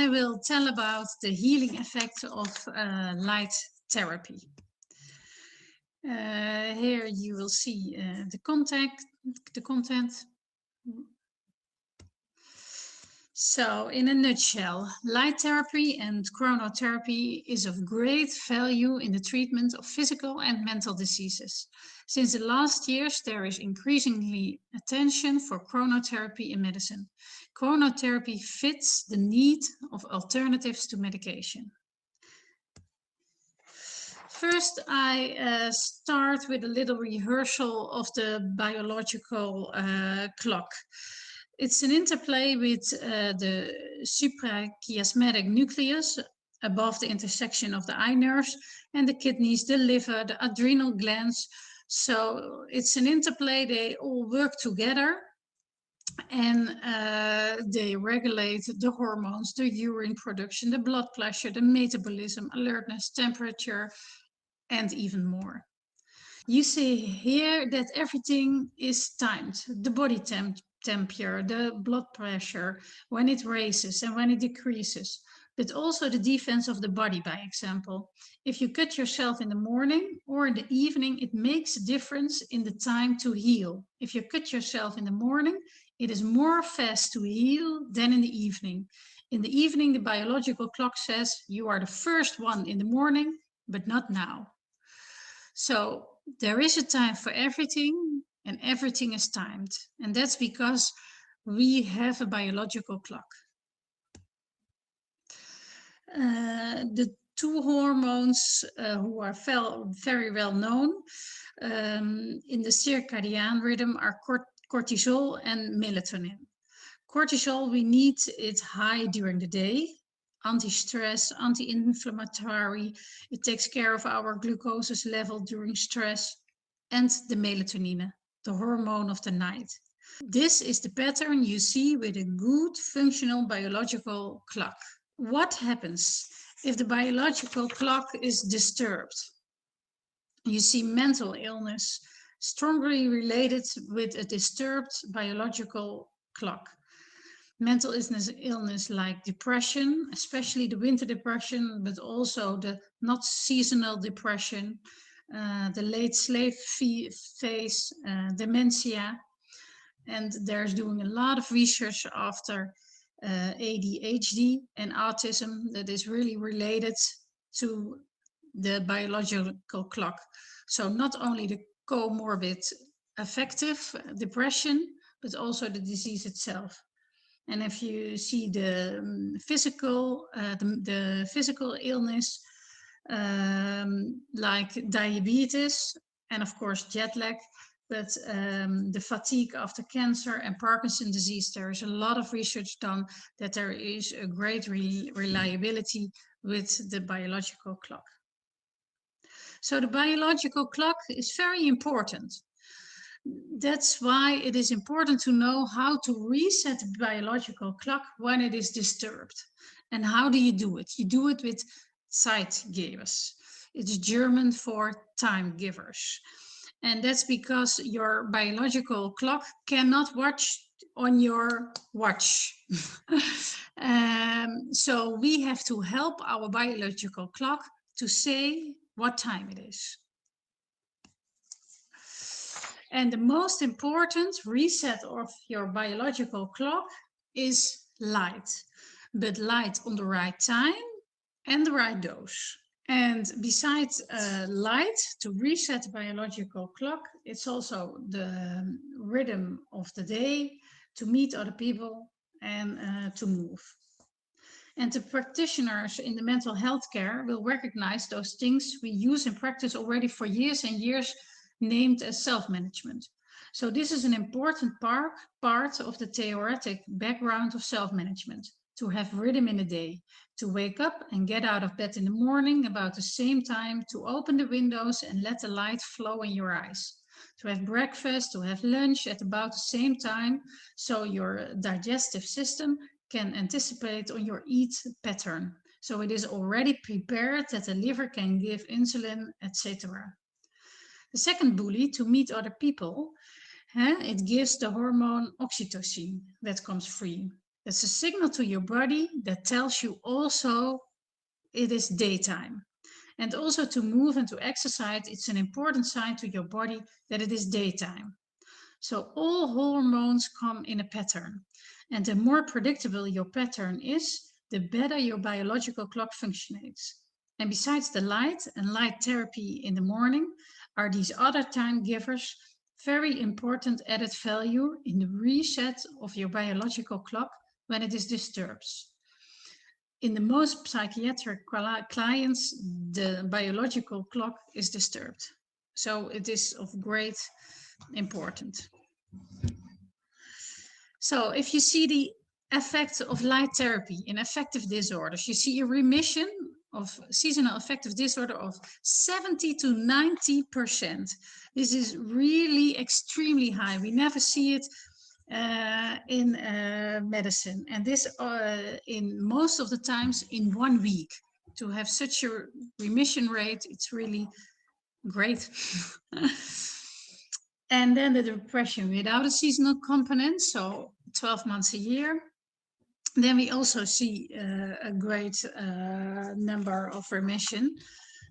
I will tell about the healing effect of light therapy. Here you will see the content. So, in a nutshell, light therapy and chronotherapy is of great value in the treatment of physical and mental diseases. Since the last years, there is increasingly attention for chronotherapy in medicine. Chronotherapy fits the need of alternatives to medication. First, I start with a little rehearsal of the biological clock. It's an interplay with the suprachiasmatic nucleus above the intersection of the eye nerves and the kidneys, the liver, the adrenal glands. So it's an interplay, they all work together and they regulate the hormones, the urine production, the blood pressure, the metabolism, alertness, temperature, and even more. You see here that everything is timed, the body temperature, the blood pressure, when it raises and when it decreases, but also the defense of the body, by example. If you cut yourself in the morning or in the evening, it makes a difference in the time to heal. If you cut yourself in the morning, it is more fast to heal than in the evening. In the evening, the biological clock says you are the first one in the morning, but not now. So there is a time for everything and everything is timed. And that's because we have a biological clock. The two hormones who are very well known in the circadian rhythm are cortisol and melatonin. Cortisol, we need it high during the day. Anti-stress, anti-inflammatory. It takes care of our glucose level during stress. And the melatonin, the hormone of the night. This is the pattern you see with a good functional biological clock. What happens if the biological clock is disturbed? You see mental illness strongly related with a disturbed biological clock. Mental illness like depression, especially the winter depression, but also the not seasonal depression, the late slave phase, dementia. And there's doing a lot of research after ADHD and autism that is really related to the biological clock. So not only the comorbid affective depression, but also the disease itself. And if you see the physical illness, like diabetes and of course jet lag, but the fatigue after cancer and Parkinson's disease, there is a lot of research done that there is a great reliability with the biological clock. So the biological clock is very important. That's why it is important to know how to reset the biological clock when it is disturbed. And how do you do it? You do it with Zeitgebers. It's German for time givers. And that's because your biological clock cannot watch on your watch. So we have to help our biological clock to say what time it is. And the most important reset of your biological clock is light, but light on the right time and the right dose. And besides light, to reset the biological clock, it's also the rhythm of the day, to meet other people and to move. And the practitioners in the mental health care will recognize those things we use in practice already for years and years, named as self-management. So this is an important part of the theoretic background of self-management, to have rhythm in the day, to wake up and get out of bed in the morning about the same time, to open the windows and let the light flow in your eyes, to have breakfast, to have lunch at about the same time, so your digestive system can anticipate on your eat pattern. So it is already prepared that the liver can give insulin, etc. The second bully, to meet other people, it gives the hormone oxytocin that comes free. That's a signal to your body that tells you also it is daytime. And also to move and to exercise, it's an important sign to your body that it is daytime. So all hormones come in a pattern. And the more predictable your pattern is, the better your biological clock functions. And besides the light and light therapy in the morning, are these other time givers very important added value in the reset of your biological clock when it is disturbed. In the most psychiatric clients, the biological clock is disturbed. So it is of great importance. So if you see the effects of light therapy in affective disorders, you see a remission of seasonal affective disorder of 70 to 90%. This is really extremely high. We never see it in medicine. And this in most of the times in 1 week. To have such a remission rate, it's really great. And then the depression without a seasonal component, so 12 months a year. Then we also see a great number of remission,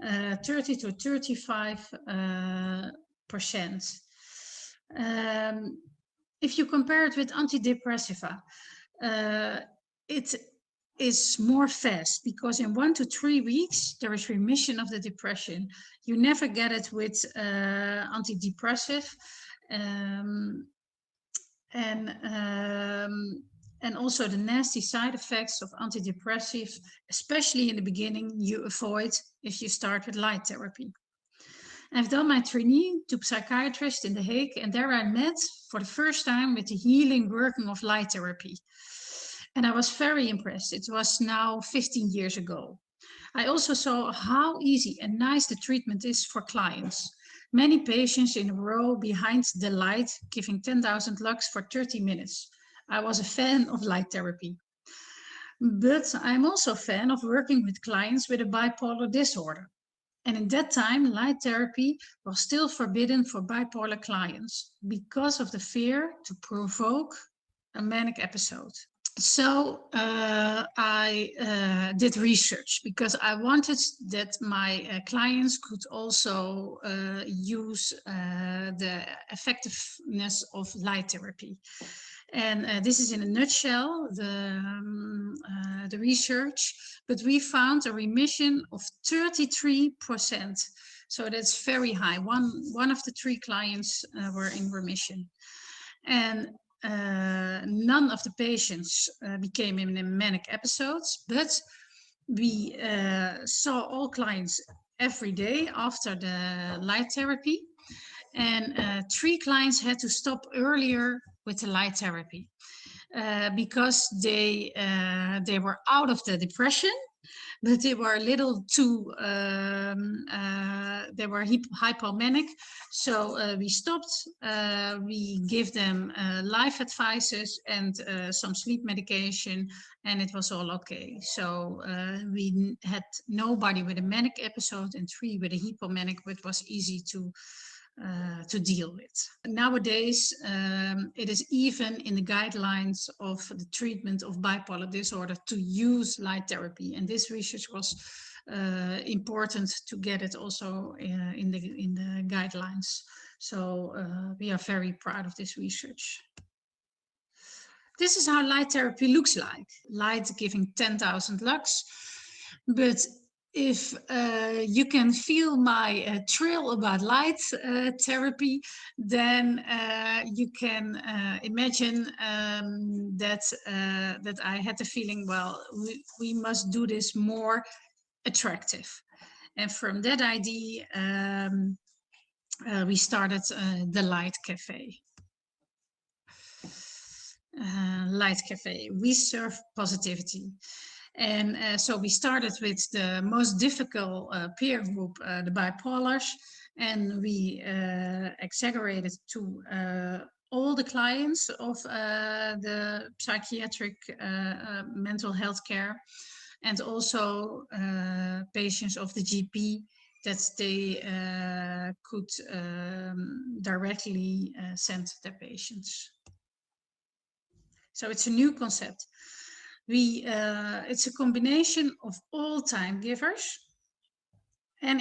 30 to 35%. If you compare it with antidepressiva, it is more fast because in 1 to 3 weeks there is remission of the depression. You never get it with antidepressive, and also the nasty side effects of antidepressive, especially in the beginning, you avoid if you start with light therapy. I've done my trainee to psychiatrist in The Hague, and there I met for the first time with the healing working of light therapy. And I was very impressed. It was now 15 years ago. I also saw how easy and nice the treatment is for clients. Many patients in a row behind the light, giving 10,000 lux for 30 minutes. I was a fan of light therapy. But I'm also a fan of working with clients with a bipolar disorder. And in that time, light therapy was still forbidden for bipolar clients because of the fear to provoke a manic episode. So I did research because I wanted that my clients could also use the effectiveness of light therapy. And this is in a nutshell, the research, but we found a remission of 33%. So that's very high. One of the 3 clients were in remission. And none of the patients became in manic episodes, but we saw all clients every day after the light therapy. And 3 clients had to stop earlier with the light therapy because they were out of the depression, but they were a little too, they were hypomanic. So we stopped, we gave them life advices and some sleep medication, and it was all okay. So we had nobody with a manic episode and 3 with a hypomanic, but it was easy to deal with. Nowadays, it is even in the guidelines of the treatment of bipolar disorder to use light therapy. And this research was important to get it also in the guidelines. So we are very proud of this research. This is how light therapy looks like. Light giving 10,000 lux, but if you can feel my thrill about light therapy, then you can imagine that I had the feeling, well, we must do this more attractive. And from that idea, we started the Light Cafe. Light Cafe, we serve positivity. And so we started with the most difficult peer group, the bipolars, and we exaggerated to all the clients of the psychiatric mental health care, and also patients of the GP, that they could directly send their patients. So it's a new concept. It's a combination of all time givers and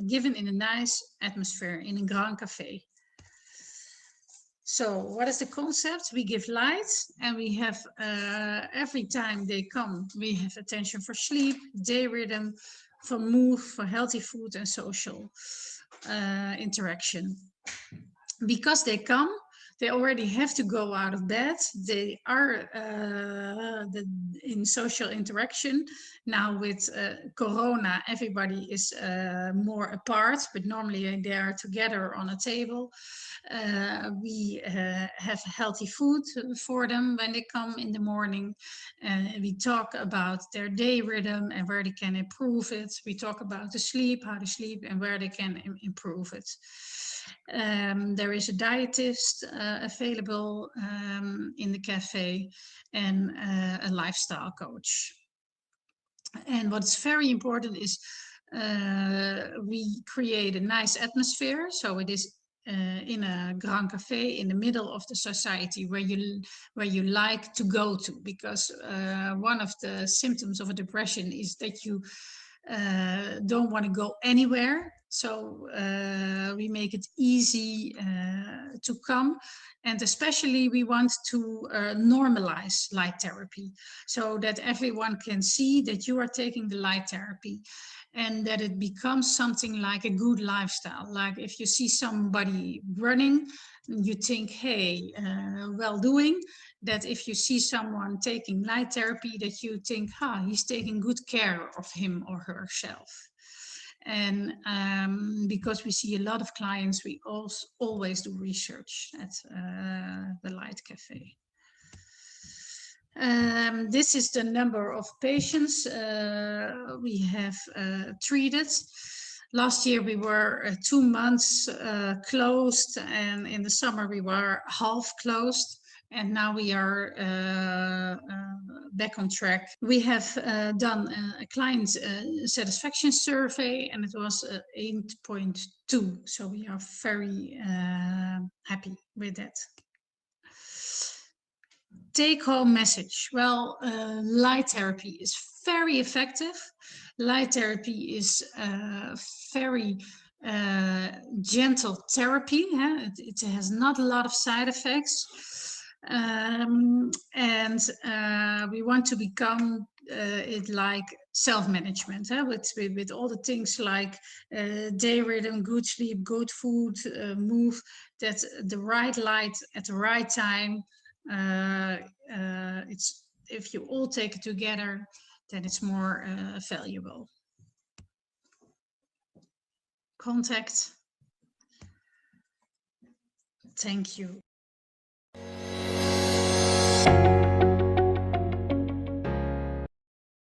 given in a nice atmosphere in a grand cafe. So what is the concept? We give light, and we have every time they come, we have attention for sleep, day rhythm, for mood, for healthy food and social interaction. Because they come, they already have to go out of bed. They are in social interaction. Now with Corona, everybody is more apart, but normally they are together on a table. We have healthy food for them when they come in the morning. We talk about their day rhythm and where they can improve it. We talk about the sleep, how they sleep, and where they can improve it. There is a dietist available in the cafe, and a lifestyle coach. And what's very important is we create a nice atmosphere. So it is in a grand cafe in the middle of the society where you like to go to, because one of the symptoms of a depression is that you don't want to go anywhere. So we make it easy to come. And especially we want to normalize light therapy, so that everyone can see that you are taking the light therapy, and that it becomes something like a good lifestyle. Like if you see somebody running, you think, hey, well doing. That if you see someone taking light therapy, that you think, he's taking good care of him or herself. And because we see a lot of clients, we also always do research at the Light Cafe. This is the number of patients we have treated. Last year we were 2 months closed, and in the summer we were half closed. And now we are back on track. We have done a client satisfaction survey, and it was 8.2. So we are very happy with that. Take home message. Well, light therapy is very effective. Light therapy is very gentle therapy. It has not a lot of side effects. And we want to become it like self-management, with all the things like day rhythm, good sleep, good food, move, that the right light at the right time. It's, if you all take it together, then it's more valuable. Contact. Thank you.